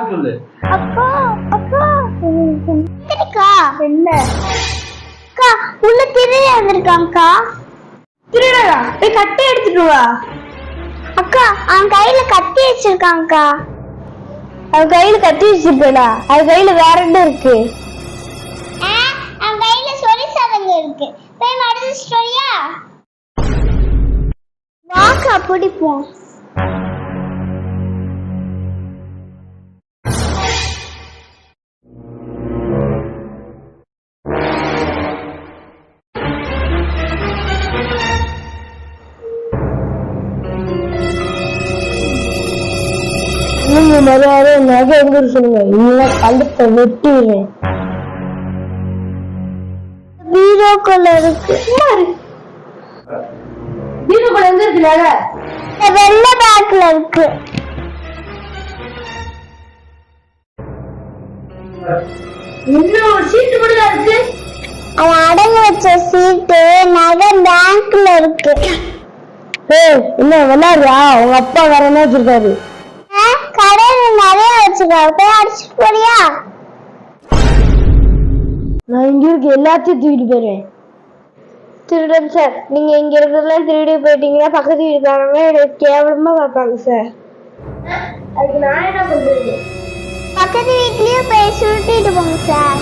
பார்க்க சொல்லு. அக்கா அக்கா இருக்கா என்ன அக்கா உள்ள திருடி வந்திருக்காங்கக்கா. திருடா போய் கட்டை எடுத்துட்டு வா. அக்கா அவன் கையில கத்தி வச்சிருக்காங்கக்கா. அவன் கையில கத்தி வச்சிருக்கா. அது கையில வேற என்ன இருக்கு? அவன் கையில சொறி சதங்க இருக்கு. போய் மடிச்சு சொல்லியா வாக்கா பிடிப்போம். நீங்க மரியாதை நகை எங்க சொல்லுங்க, இல்ல கழுத்தை வெட்டிடுறேன். பீரோக்குள்ள இருக்கு. பீரோக்குள்ள எங்க இருக்கு நகை? வெள்ளை பேக்ல இருக்கு. இன்னும் ஒரு சீட்டு மட்டும் தான் இருக்கு. அவன் அடகு வச்ச சீட்டு நகை பேங்க்ல இருக்கு. என்ன விளையாடுறா? உங்க அப்பா வேற என்ன வச்சிருக்காரு? கடையில நிறைய வச்சிருக்காரு. போய் அடிச்சுட்டு போறியா? நான் இங்க இருக்க எல்லாத்தையும் தூக்கிட்டு போயிடுவேன். திருடன் சார், நீங்க இங்க இருக்கிறதெல்லாம் திருடி போயிட்டீங்கன்னா பக்கத்து வீட்டுக்காரங்க எனக்கு கேவலமா பார்ப்பாங்க சார். அதுக்கு நான் என்ன பண்றது? பக்கத்து வீட்லயும் போய் சுருட்டிட்டு போங்க சார்.